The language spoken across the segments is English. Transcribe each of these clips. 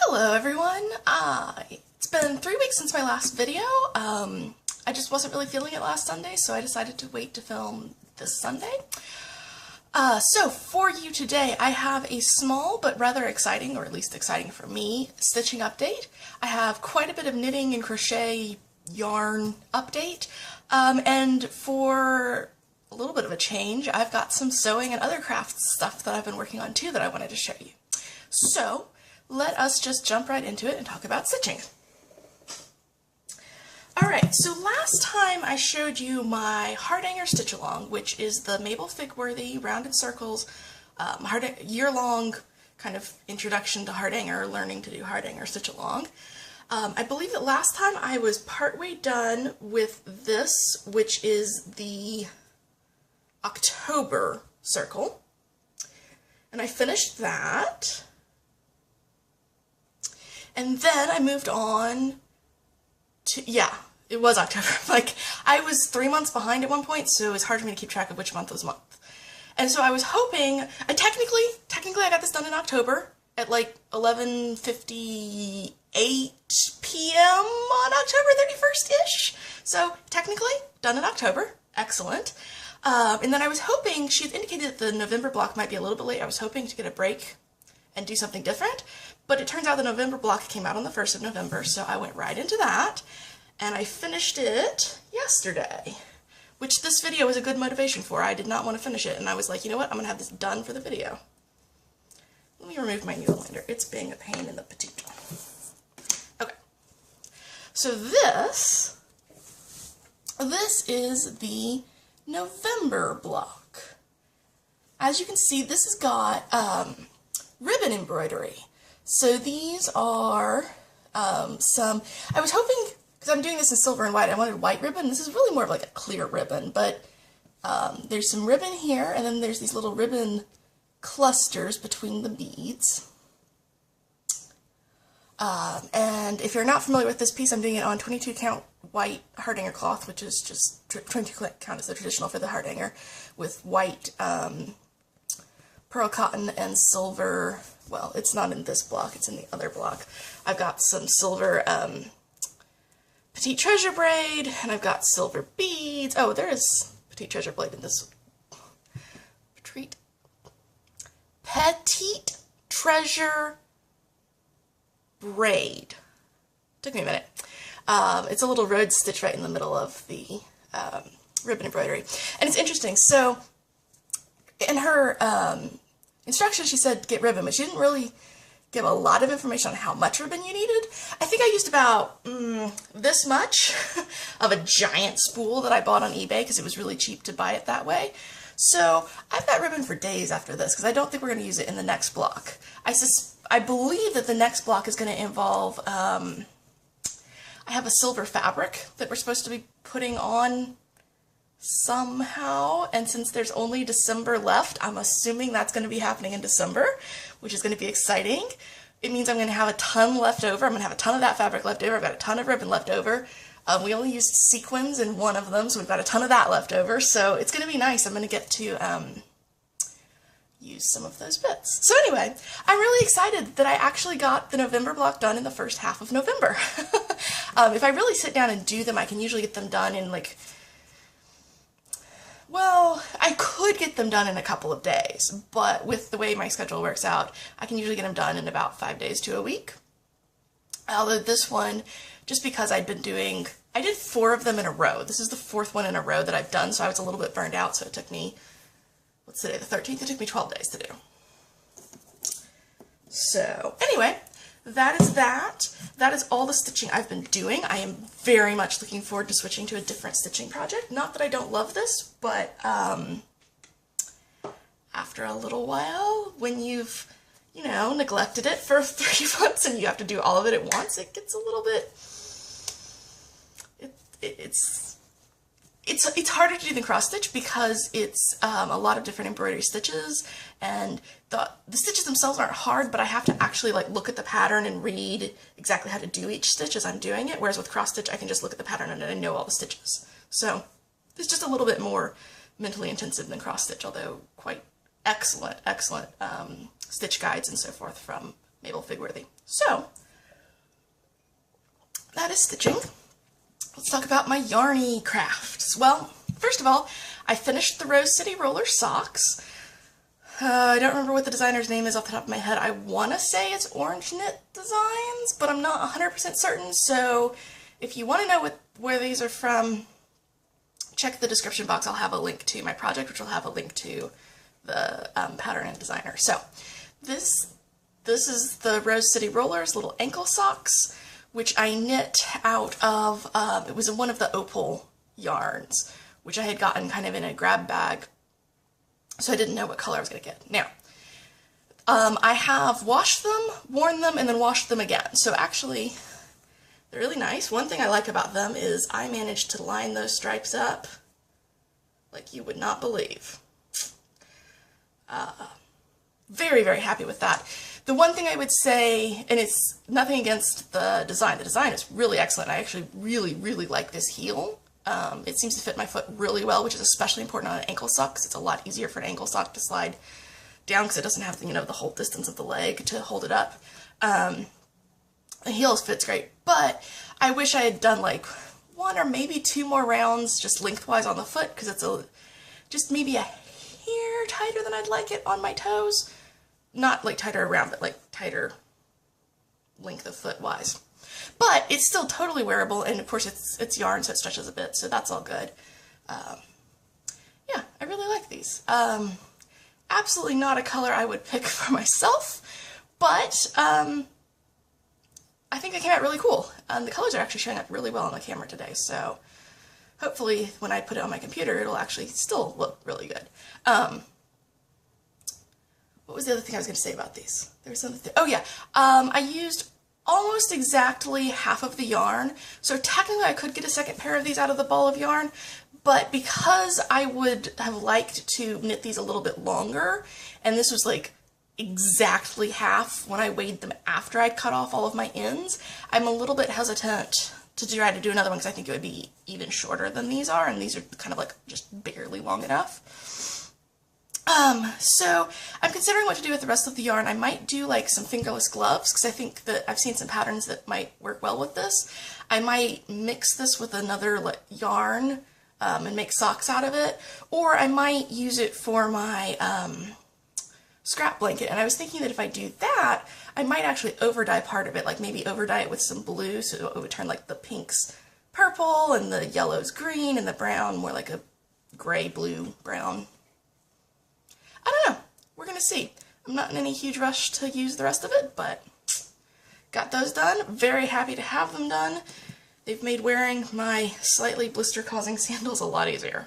Hello everyone. It's been 3 weeks since my last video. I just wasn't really feeling it last Sunday, so I decided to wait to film this Sunday. So for you today, I have a small but rather exciting, or at least exciting for me, stitching update. I have quite a bit of knitting and crochet yarn update, and for a little bit of a change, I've got some sewing and other crafts stuff that I've been working on too that I wanted to show you. So let us just jump right into it and talk about stitching. Alright, so last time I showed you my heart hanger stitch along, which is the Mabel Figworthy Rounded Circles year-long kind of introduction to heart hanger, learning to do heart hanger stitch along. I believe that last time I was partway done with this, which is the October circle, and I finished that. And then I moved on to, yeah, it was October. Like, I was 3 months behind at one point, so it's hard for me to keep track of which month was month. And so I was hoping, technically I got this done in October at like 11:58 p.m. on October 31st-ish. So technically done in October. Excellent. And then I was hoping, she had indicated that the November block might be a little bit late. I was hoping to get a break and do something different. But it turns out the November block came out on the 1st of November, so I went right into that, and I finished it yesterday, which this video was a good motivation for. I did not want to finish it, and I was like, you know what, I'm going to have this done for the video. Let me remove my needle winder. It's being a pain in the petite. Okay, so this is the November block. As you can see, this has got ribbon embroidery. So these are I was hoping, because I'm doing this in silver and white, I wanted white ribbon. This is really more of like a clear ribbon, but there's some ribbon here, and then there's these little ribbon clusters between the beads. And if you're not familiar with this piece, I'm doing it on 22 count white heart hanger cloth, which is just 22 count is the traditional for the heart hanger, with white pearl cotton and silver. Well, it's not in this block, it's in the other block. I've got some silver petite treasure braid, and I've got silver beads. Oh, there is petite treasure braid in this. Petite treasure braid. Took me a minute. It's a little road stitch right in the middle of the ribbon embroidery. And it's interesting, so in her instructions, she said get ribbon, but she didn't really give a lot of information on how much ribbon you needed. I think I used about this much of a giant spool that I bought on eBay because it was really cheap to buy it that way. So I've got ribbon for days after this because I don't think we're going to use it in the next block. I believe that the next block is going to involve, I have a silver fabric that we're supposed to be putting on somehow, and since there's only December left, I'm assuming that's going to be happening in December, which is going to be exciting. It means I'm going to have a ton left over. I'm going to have a ton of that fabric left over. I've got a ton of ribbon left over. We only used sequins in one of them, so we've got a ton of that left over, so it's going to be nice. I'm going to get to use some of those bits. So anyway, I'm really excited that I actually got the November block done in the first half of November. If I really sit down and do them, I can usually get them done in like, well, I could get them done in a couple of days, but with the way my schedule works out, I can usually get them done in about 5 days to a week. Although this one, just because I did 4 of them in a row. This is the 4th one in a row that I've done, so I was a little bit burned out, so it took me, what's today, the 13th? It took me 12 days to do. So, anyway, that is that. That is all the stitching I've been doing. I am very much looking forward to switching to a different stitching project. Not that I don't love this, but after a little while, when you've, you know, neglected it for 3 months and you have to do all of it at once, it gets a little bit, it's harder to do than cross stitch because it's a lot of different embroidery stitches, and the stitches themselves aren't hard, but I have to actually like look at the pattern and read exactly how to do each stitch as I'm doing it, whereas with cross stitch I can just look at the pattern and I know all the stitches. So it's just a little bit more mentally intensive than cross stitch, although quite excellent stitch guides and so forth from Mabel Figworthy. So is stitching, let's talk about my yarny crafts. Well, first of all, I finished the Rose City Roller socks. I don't remember what the designer's name is off the top of my head. I want to say it's Orange Knit Designs, but I'm not 100% certain, so if you want to know where these are from, check the description box. I'll have a link to my project, which will have a link to the pattern and designer. So this is the Rose City Rollers little ankle socks, which I knit out of, it was in one of the Opal yarns, which I had gotten kind of in a grab bag, so I didn't know what color I was going to get. Now, I have washed them, worn them, and then washed them again. So actually, they're really nice. One thing I like about them is I managed to line those stripes up like you would not believe. Very, very happy with that. The one thing I would say, and it's nothing against the design is really excellent. I actually really, really like this heel. It seems to fit my foot really well, which is especially important on an ankle sock because it's a lot easier for an ankle sock to slide down because it doesn't have the, the whole distance of the leg to hold it up. The heels fits great, but I wish I had done like 1 or maybe 2 more rounds just lengthwise on the foot because it's just maybe a hair tighter than I'd like it on my toes. Not like tighter around, but like tighter length of foot wise. But it's still totally wearable, and of course it's yarn, so it stretches a bit, so that's all good. Yeah, I really like these. Absolutely not a color I would pick for myself, but I think they came out really cool. The colors are actually showing up really well on the camera today, so hopefully when I put it on my computer, it'll actually still look really good. What was the other thing I was going to say about these? There was something. Oh yeah, I used almost exactly half of the yarn, so technically I could get a second pair of these out of the ball of yarn, but because I would have liked to knit these a little bit longer, and this was like exactly half when I weighed them after I'd cut off all of my ends, I'm a little bit hesitant to try to do another one because I think it would be even shorter than these are, and these are kind of like just barely long enough. So I'm considering what to do with the rest of the yarn. I might do like some fingerless gloves because I think that I've seen some patterns that might work well with this. I might mix this with another yarn and make socks out of it, or I might use it for my scrap blanket. And I was thinking that if I do that, I might actually over dye part of it, like maybe over dye it with some blue so it would turn like the pinks purple and the yellows green and the brown more like a gray, blue, brown. I don't know. We're going to see. I'm not in any huge rush to use the rest of it, but got those done. Very happy to have them done. They've made wearing my slightly blister-causing sandals a lot easier.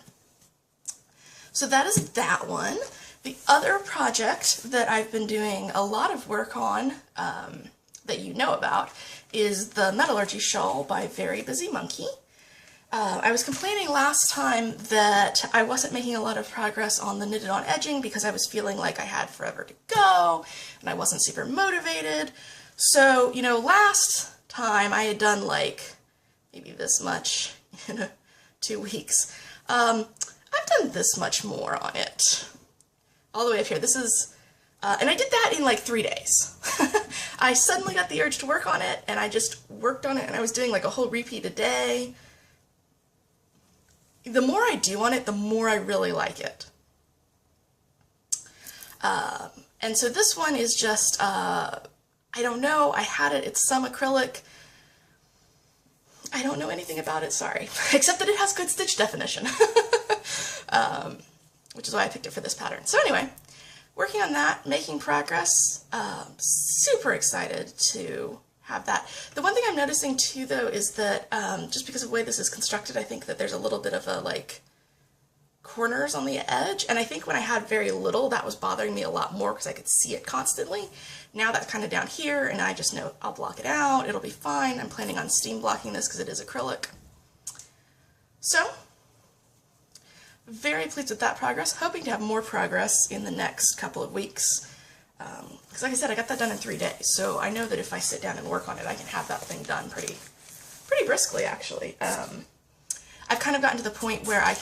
So that is that one. The other project that I've been doing a lot of work on that you know about is the Metallurgy Shawl by Very Busy Monkey. I was complaining last time that I wasn't making a lot of progress on the knitted on edging because I was feeling like I had forever to go and I wasn't super motivated. So, last time I had done like maybe this much in 2 weeks. I've done this much more on it. All the way up here. This is, and I did that in like 3 days. I suddenly got the urge to work on it and I just worked on it and I was doing like a whole repeat a day. The more I do on it, the more I really like it. And so this one is just, I don't know, I had it, it's some acrylic. I don't know anything about it, sorry. Except that it has good stitch definition. Which is why I picked it for this pattern. So anyway, working on that, making progress. Super excited to have that. The one thing I'm noticing too though is that just because of the way this is constructed, I think that there's a little bit of a like corners on the edge, and I think when I had very little that was bothering me a lot more because I could see it constantly. Now that's kind of down here and I just know I'll block it out, it'll be fine. I'm planning on steam blocking this because it is acrylic. So very pleased with that progress, hoping to have more progress in the next couple of weeks. Because like I said, I got that done in 3 days, so I know that if I sit down and work on it, I can have that thing done pretty briskly, actually. I've kind of gotten to the point where I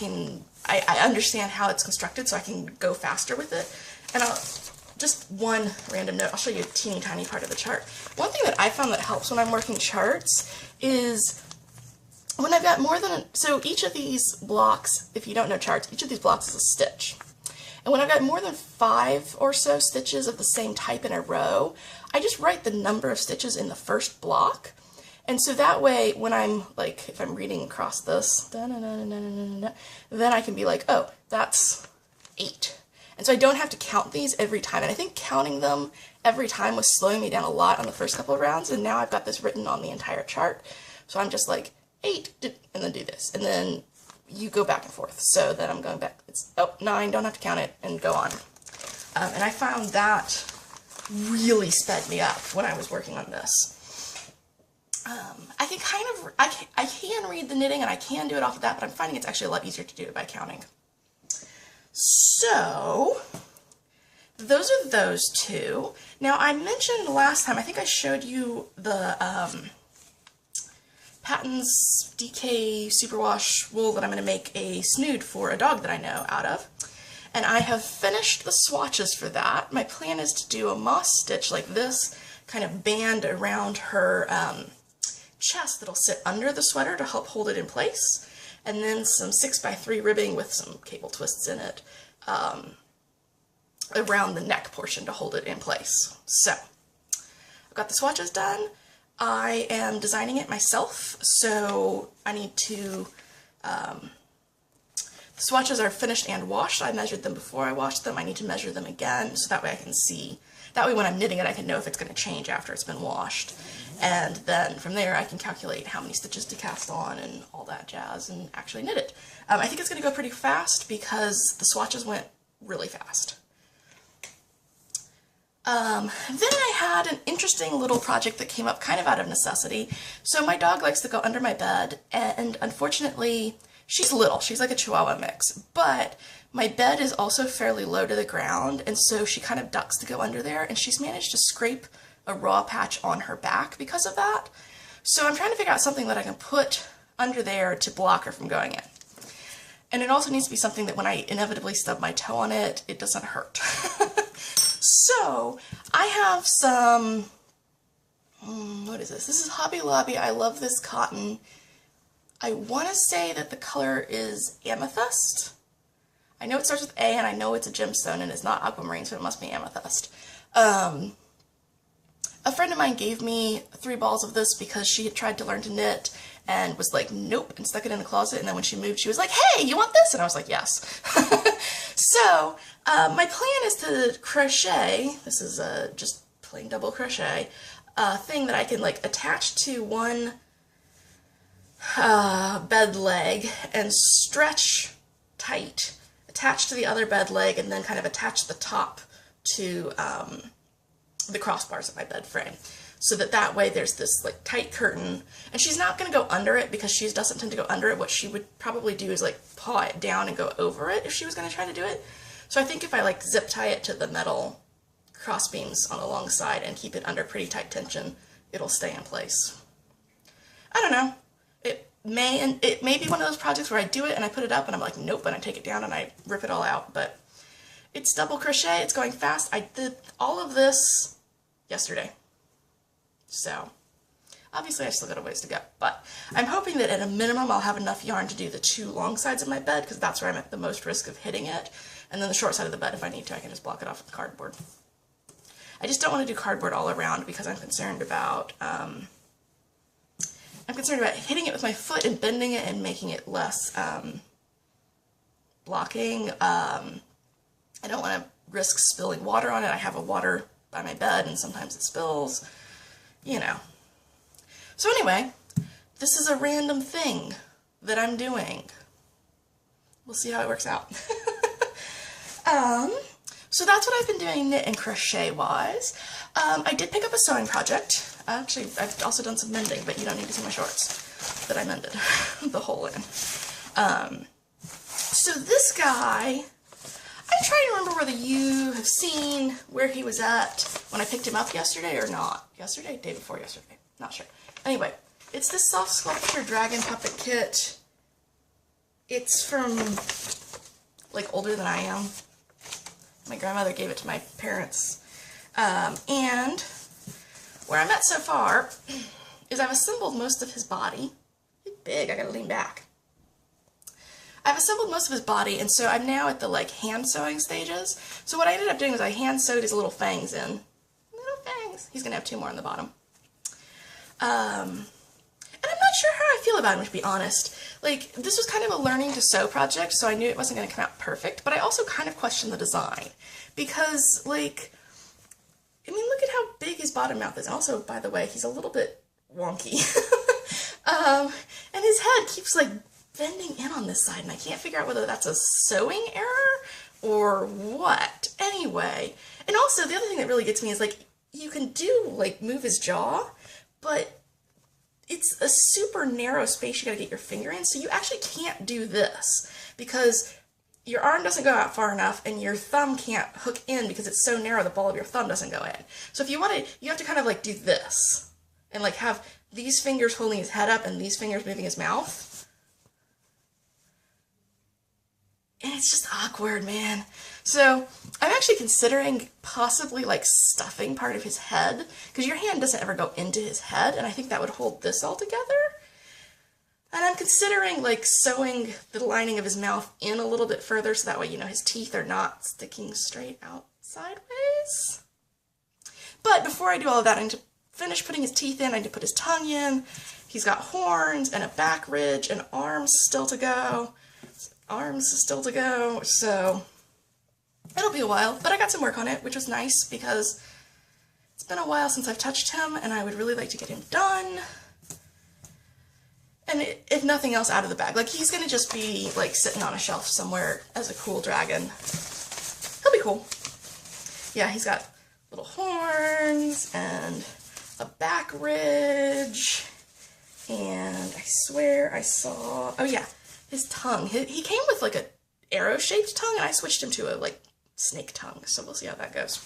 understand how it's constructed, so I can go faster with it. And just one random note. I'll show you a teeny tiny part of the chart. One thing that I found that helps when I'm working charts is when I've got more than, so each of these blocks, if you don't know charts, each of these blocks is a stitch. And when I've got more than 5 or so stitches of the same type in a row, I just write the number of stitches in the first block. And so that way, when I'm like, if I'm reading across this, then I can be like, oh, that's 8. And so I don't have to count these every time. And I think counting them every time was slowing me down a lot on the first couple of rounds. And now I've got this written on the entire chart. So I'm just like, 8, and then do this. And then you go back and forth. So then I'm going back, it's, oh, 9, don't have to count it, and go on. And I found that really sped me up when I was working on this. I can kind of, I can read the knitting and I can do it off of that, but I'm finding it's actually a lot easier to do it by counting. So, those are those two. Now, I mentioned last time, I think I showed you the Patton's DK Superwash wool that I'm going to make a snood for a dog that I know out of. And I have finished the swatches for that. My plan is to do a moss stitch like this, kind of band around her chest that'll sit under the sweater to help hold it in place. And then some 6x3 ribbing with some cable twists in it around the neck portion to hold it in place. So, I've got the swatches done. I am designing it myself, so I need to, the swatches are finished and washed. I measured them before I washed them. I need to measure them again, so that way I can see, that way when I'm knitting it I can know if it's going to change after it's been washed. And then from there I can calculate how many stitches to cast on and all that jazz and actually knit it. I think it's going to go pretty fast because the swatches went really fast. Then I had an interesting little project that came up kind of out of necessity. So my dog likes to go under my bed, and unfortunately, she's little, she's like a Chihuahua mix, but my bed is also fairly low to the ground, and so she kind of ducks to go under there, and she's managed to scrape a raw patch on her back because of that. So I'm trying to figure out something that I can put under there to block her from going in. And it also needs to be something that when I inevitably stub my toe on it, it doesn't hurt. So, I have some, what is this? This is Hobby Lobby. I love this cotton. I want to say that the color is amethyst. I know it starts with A, and I know it's a gemstone, and it's not aquamarine, so it must be amethyst. A friend of mine gave me 3 balls of this because she had tried to learn to knit and was like, nope, and stuck it in the closet, and then when she moved, she was like, hey, you want this? And I was like, yes. So, my plan is to crochet, this is just plain double crochet, thing that I can like attach to one bed leg and stretch tight, attach to the other bed leg, and then kind of attach the top to the crossbars of my bed frame. So that way there's this like tight curtain, and she's not going to go under it because she doesn't tend to go under it. What she would probably do is like paw it down and go over it if she was going to try to do it. So I think if I like zip tie it to the metal cross beams on the long side and keep it under pretty tight tension, it'll stay in place. I don't know. It may be one of those projects where I do it and I put it up and I'm like, nope, and I take it down and I rip it all out, but it's double crochet, it's going fast. I did all of this yesterday. So, obviously I still got a ways to go, but I'm hoping that at a minimum I'll have enough yarn to do the 2 long sides of my bed, because that's where I'm at the most risk of hitting it, and then the short side of the bed, if I need to, I can just block it off with cardboard. I just don't want to do cardboard all around because I'm concerned about hitting it with my foot and bending it and making it less blocking. I don't want to risk spilling water on it. I have a water by my bed and sometimes it spills. You know. So anyway, this is a random thing that I'm doing. We'll see how it works out. So that's what I've been doing knit and crochet wise. I did pick up a sewing project. Actually, I've also done some mending, but you don't need to see my shorts that I mended the hole in. So this guy, I'm trying to remember whether you have seen where he was at when I picked him up yesterday or not. Yesterday? Day before yesterday. Not sure. Anyway, it's this soft sculpture dragon puppet kit. It's from, like, older than I am. My grandmother gave it to my parents. And where I'm at so far is I've assembled most of his body. He's big, I gotta lean back. I've assembled most of his body, and so I'm now at the like hand sewing stages. So what I ended up doing was I hand sewed his little fangs in. Little fangs. He's gonna have 2 more on the bottom. And I'm not sure how I feel about him, to be honest. Like, this was kind of a learning to sew project, so I knew it wasn't gonna come out perfect, but I also kind of questioned the design. Because, like, I mean, look at how big his bottom mouth is. Also, by the way, he's a little bit wonky. And his head keeps, like, bending in on this side, and I can't figure out whether that's a sewing error or what. Anyway, and also the other thing that really gets me is, like, you can do, like, move his jaw, but it's a super narrow space you gotta get your finger in, so you actually can't do this because your arm doesn't go out far enough and your thumb can't hook in because it's so narrow the ball of your thumb doesn't go in. So if you want to, you have to kind of like do this and like have these fingers holding his head up and these fingers moving his mouth. And it's just awkward, man. So I'm actually considering possibly like stuffing part of his head because your hand doesn't ever go into his head, and I think that would hold this all together. And I'm considering like sewing the lining of his mouth in a little bit further so that way, you know, his teeth are not sticking straight out sideways. But before I do all of that, I need to finish putting his teeth in. I need to put his tongue in. He's got horns and a back ridge and arms still to go. Arms still to go, so it'll be a while, but I got some work on it, which was nice because it's been a while since I've touched him and I would really like to get him done. And if nothing else, out of the bag. Like, he's gonna just be like sitting on a shelf somewhere as a cool dragon. He'll be cool. Yeah, he's got little horns and a back ridge, and I swear I saw, oh yeah, his tongue. He came with like a arrow-shaped tongue, and I switched him to a like snake tongue, so we'll see how that goes.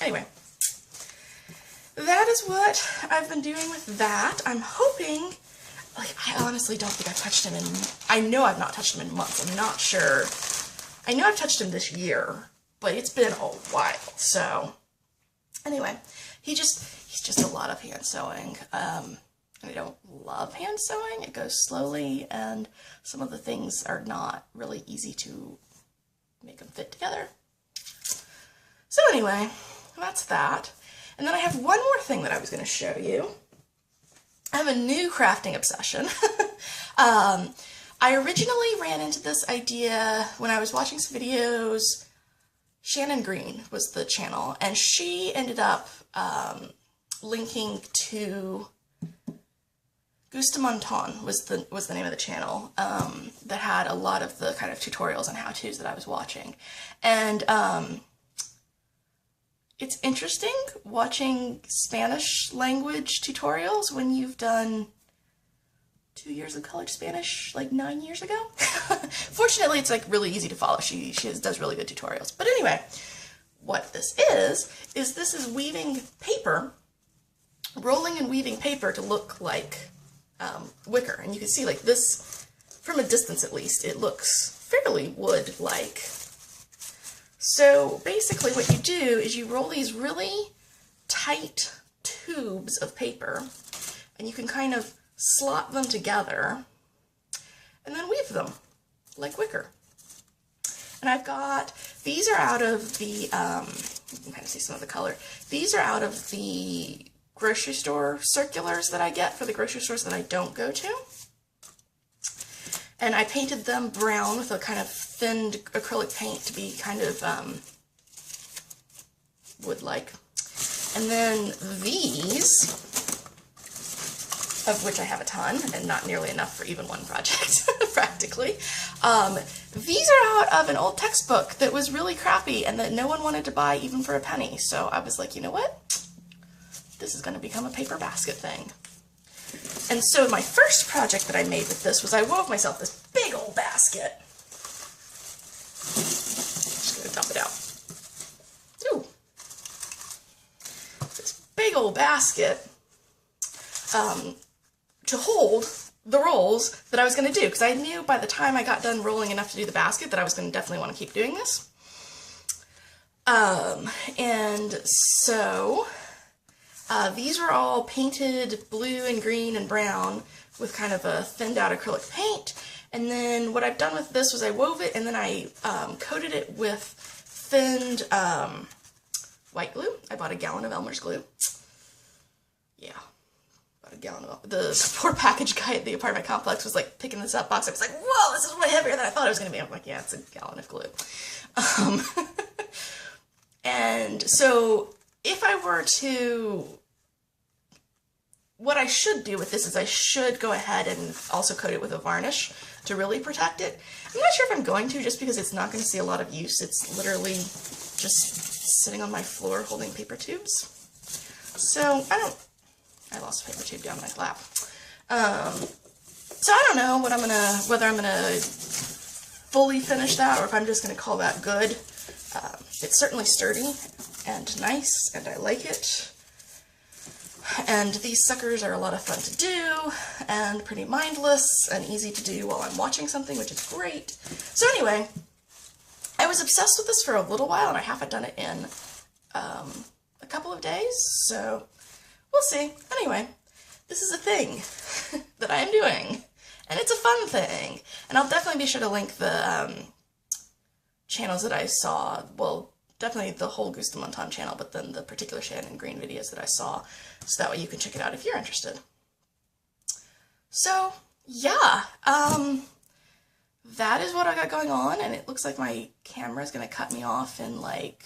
Anyway, that is what I've been doing with that. I'm hoping, like, I honestly don't think I've touched him in, I know I've not touched him in months. I'm not sure. I know I've touched him this year, but it's been a while. So anyway, he's just a lot of hand sewing. I don't love hand sewing. It goes slowly, and some of the things are not really easy to make them fit together. So anyway, that's that. And then I have one more thing that I was going to show you. I have a new crafting obsession. I originally ran into this idea when I was watching some videos. Shannon Green was the channel, and she ended up linking to Gustamonton was the name of the channel, that had a lot of the kind of tutorials and how-tos that I was watching. And it's interesting watching Spanish language tutorials when you've done 2 years of college Spanish like 9 years ago. Fortunately, it's like really easy to follow. She does really good tutorials. But anyway, what this is this is weaving paper, rolling and weaving paper to look like wicker. And you can see, like, this, from a distance at least, it looks fairly wood-like. So basically what you do is you roll these really tight tubes of paper, and you can kind of slot them together and then weave them like wicker. And I've got, these are out of the, you can kind of see some of the color. These are out of the grocery store circulars that I get for the grocery stores that I don't go to. And I painted them brown with a kind of thinned acrylic paint to be kind of wood-like. And then these, of which I have a ton, and not nearly enough for even one project, practically. These are out of an old textbook that was really crappy and that no one wanted to buy even for a penny. So I was like, you know what? This is going to become a paper basket thing. And so my first project that I made with this was I wove myself this big old basket. Just going to dump it out. Ooh. This big old basket to hold the rolls that I was going to do, because I knew by the time I got done rolling enough to do the basket that I was going to definitely want to keep doing this. And so these were all painted blue and green and brown with kind of a thinned out acrylic paint. And then what I've done with this was I wove it and then I coated it with thinned white glue. I bought a gallon of Elmer's glue. Yeah, about a gallon of the poor package guy at the apartment complex was like picking this up box. I was like, whoa, this is way heavier than I thought it was going to be. I'm like, yeah, it's a gallon of glue. And so if I were to, what I should do with this is I should go ahead and also coat it with a varnish to really protect it. I'm not sure if I'm going to, just because it's not going to see a lot of use. It's literally just sitting on my floor holding paper tubes. So I lost a paper tube down my lap. So I don't know what whether I'm gonna fully finish that or if I'm just gonna call that good. It's certainly sturdy and nice, and I like it. And these suckers are a lot of fun to do, and pretty mindless, and easy to do while I'm watching something, which is great. So anyway, I was obsessed with this for a little while, and I haven't done it in a couple of days, so we'll see. Anyway, this is a thing that I am doing, and it's a fun thing. And I'll definitely be sure to link the channels that I saw, well, definitely the whole Gusta Montan channel, but then the particular Shannon Green videos that I saw, so that way you can check it out if you're interested. So, yeah, that is what I got going on, and it looks like my camera is going to cut me off in like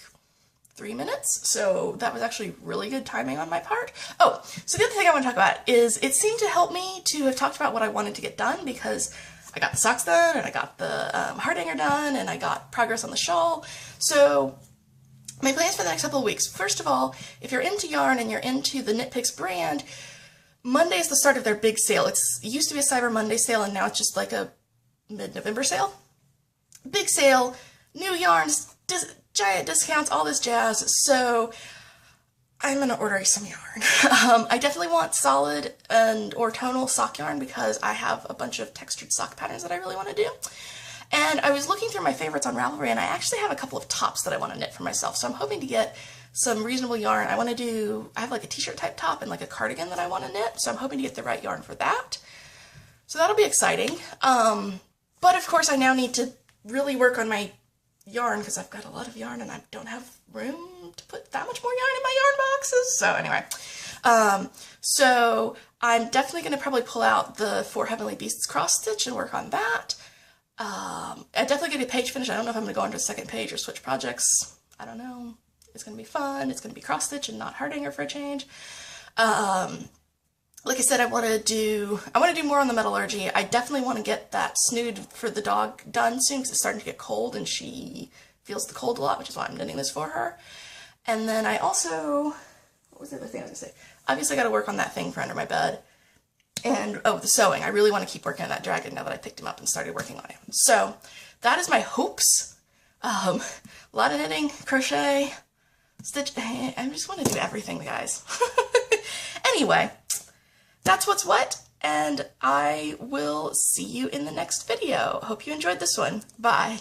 3 minutes, so that was actually really good timing on my part. Oh, so the other thing I want to talk about is it seemed to help me to have talked about what I wanted to get done, because I got the socks done, and I got the heart hanger done, and I got progress on the shawl. So my plans for the next couple of weeks. First of all, if you're into yarn and you're into the Knit Picks brand, Monday is the start of their big sale. It used to be a Cyber Monday sale, and now it's just like a mid-November sale. Big sale, new yarns, giant discounts, all this jazz. So I'm gonna order some yarn. I definitely want solid or tonal sock yarn because I have a bunch of textured sock patterns that I really want to do. And I was looking through my favorites on Ravelry, and I actually have a couple of tops that I want to knit for myself. So I'm hoping to get some reasonable yarn. I have like a t-shirt type top and like a cardigan that I want to knit. So I'm hoping to get the right yarn for that. So that'll be exciting. But of course I now need to really work on my yarn because I've got a lot of yarn and I don't have room to put that much more yarn in my yarn boxes. So anyway, so I'm definitely going to probably pull out the 4 Heavenly Beasts cross stitch and work on that. I definitely get a page finish. I don't know if I'm going to go on to a second page or switch projects. I don't know. It's going to be fun. It's going to be cross stitch and not heart hanger for a change. Like I said, I want to do more on the metallurgy. I definitely want to get that snood for the dog done soon because it's starting to get cold and she feels the cold a lot, which is why I'm knitting this for her. And then I also, what was the other thing I was going to say? Obviously I got to work on that thing for under my bed. And, oh, the sewing. I really want to keep working on that dragon now that I picked him up and started working on him. So that is my hopes. A lot of knitting, crochet, stitch. I just want to do everything, guys. Anyway, that's what's what, and I will see you in the next video. Hope you enjoyed this one. Bye.